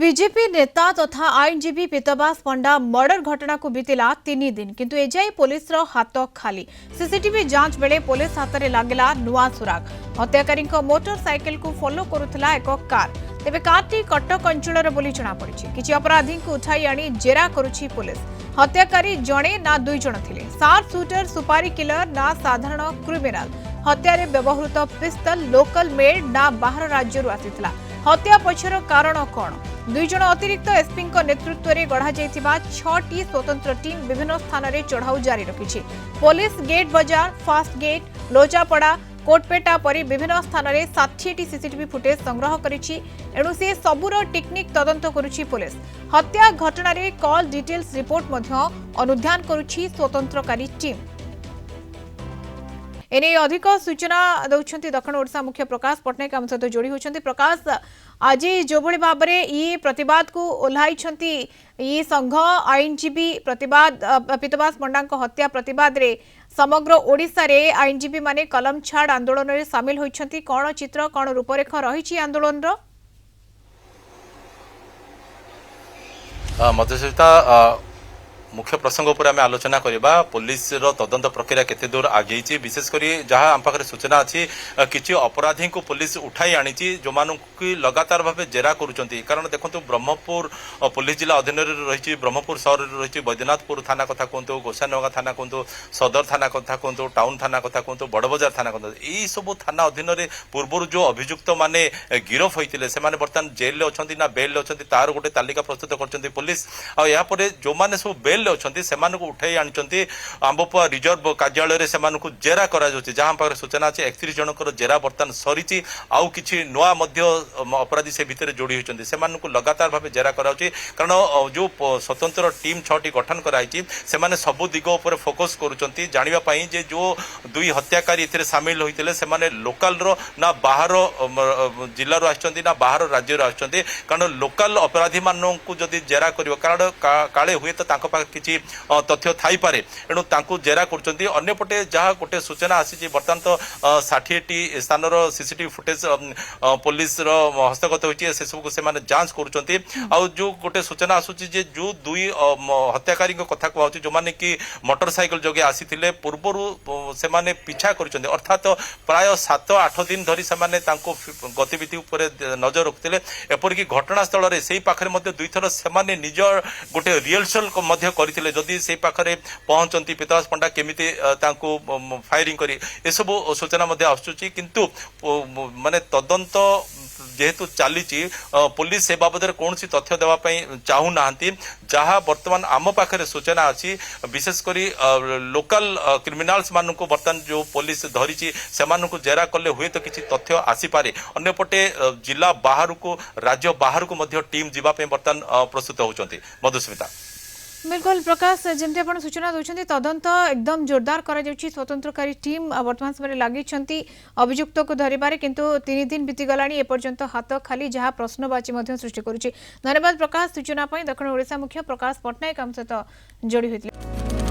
BJP नेता तथा आईनजीवी पीतबास पंडा murder घटना को बीतला 3 दिन किंतु एजाई पुलिस रो हाथ खाली। सीसीटीवी जांच बेले पुलिस हाथ में लगला नुआ सुराग। हत्याकारी मोटरसाइकेल को फॉलो करुथला एक कार। तेबे कारटी कटक अंचल बोली जଣାपड़ी। किछि अपराधी को उठाई आनी जेरा करुछि पुलिस। हत्याकारी जणे ना 2 जण थिले। शार्प शूटर सुपारी किलर ना साधारण क्रिमिनल। हत्यारे व्यवहृत पिस्तल लोकल मेड ना बाहर राज्य आसीथिला। हत्या पछर कारण कौन? 2 जण अतिरिक्त एसपी नेतृत्व में गढ़ा जाइथिबा 6टी स्वतंत्र टीम विभिन्न स्थान में चढ़ाऊ जारी रखिछि। पुलिस गेट बाजार, फास्ट गेट, लोचापड़ा, कोटपेटा परी विभिन्न स्थान में 60टी सीसीटीवी फुटेज संग्रह करिछि। एणु से सबुर टेक्निक तदंत करुछि पुलिस। हत्या घटना रे कॉल डिटेल्स रिपोर्ट मध्य अनुध्यान करुछि स्वतंत्रकारी टीम। एने अधिक सूचना दौरान दक्षिण ओडिशा मुख्य प्रकाश पट्टनायक आम सहित जोड़ी होती। प्रकाश, आज जो भाव में ये प्रतिवाद को ओह्लाई ये संघ आईनजीवी प्रतिवाद पीतबास पंडा हत्या प्रतिवाद रे समग्र ओडिशा रे आईनजीवी माने कलम छाड़ आंदोलन में सामिल होती। कौन चित्र कौन रूपरेख रही आंदोलन मधुस्मिता मुख्य प्रसंग उपर आम आलोचना करवा। पुलिस तदंत प्रक्रिया केते दूर आगे विशेषकर जहाँ आम पाखे सूचना अच्छी किसी अपराधी को पुलिस उठाई आनी जो मानू लगातार भाव जेरा करुँच। कारण देखो ब्रह्मपुर पुलिस जिला अधीन रही ब्रह्मपुर सहर रही बैद्यनाथपुर थाना कथा कहतु, गोसानगा थाना कहतु, सदर थाना कथा कहतु, टाउन थाना कथा कहतु, बड़बजार थाना कहतु, यही सब थाना अधीन पूर्व जो अभियुक्त माने गिरफ होते से बर्तमान जेल अच्छा ना बेल अच्छा तार गोटे तालिका प्रस्तुत कर पुलिस। आपर जो मैंने सब बेल उठाई आनी आंबपुआ रिजर्व कार्यालय से जेरा करा जहाँ पाखे सूचना अच्छी 31 जनकर जेरा बर्तमान सरी आउ कि नुआ अपराधी से भितर जोड़ी होती से लगातार भाव जेरा करा कारण जो स्वतंत्र टीम 6टी गठन कराई से सबु दिग उपर फोकस करुँच जानापी जे जो 2 हत्याकारी सामिल होते से लोकाल ना बाहर जिलूर ना बाहर राज्य कारण लोकाल अपराधी मानू जदि जेरा कर काले हुए तो किसी तथ्य थाई पारे एणु तांकु जेरा करछंती। अन्यपटे जहाँ गोटे सूचना आसी बर्तमान तो 60टी स्थान सीसीटीवी फुटेज पुलिस हस्तगत होती से सब से जांच करुँच। आउ जो गोटे सूचना आसूची जे जो 2 हत्याकारी कथा कहूँ जो मैंने कि मोटरसाइकेल जोगे आसी पूर्वर से पीछा कर अर्थात प्राय 7-8 दिन धरी से गतिविधि उपर नजर रखुते। एपरिक घटनास्थल में से पाखे 2 थर से निज गोटे रिहर्सल करते जदि से पाखे पहुंचती पीतबास पंडा केमिति फायरिंग करी एसब सूचना आसूची किंतु माने तदंत जेहेतु चली पुलिस से बाबद कौन तथ्य देवाई चाहूना जहाँ बर्तमान आम पाखे सूचना अच्छी विशेषकर लोकल क्रिमिनाल्स मान बर्तमान जो पुलिस धरी से जेरा कले हुए तो किसी तथ्य आसीपे। अन्यपटे जिला बाहर को राज्य बाहर को टीम जीवाई बर्तमान प्रस्तुत होती। मधुस्मिता बिल्कुल प्रकाश, जमती आप सूचना दौरान तदंत एकदम जोरदार करा स्वतंत्रकारी टीम वर्तमान समय लगी अभियुक्त को धरबार किंतु 3 दिन बीतीगला एपर्यंत हाथ खाली जहाँ प्रश्नवाची सृष्टि करुच्ची। धन्यवाद प्रकाश सूचना दक्षिण ओडिशा मुख्य प्रकाश पट्टनायक आम सहित जोड़ी होते।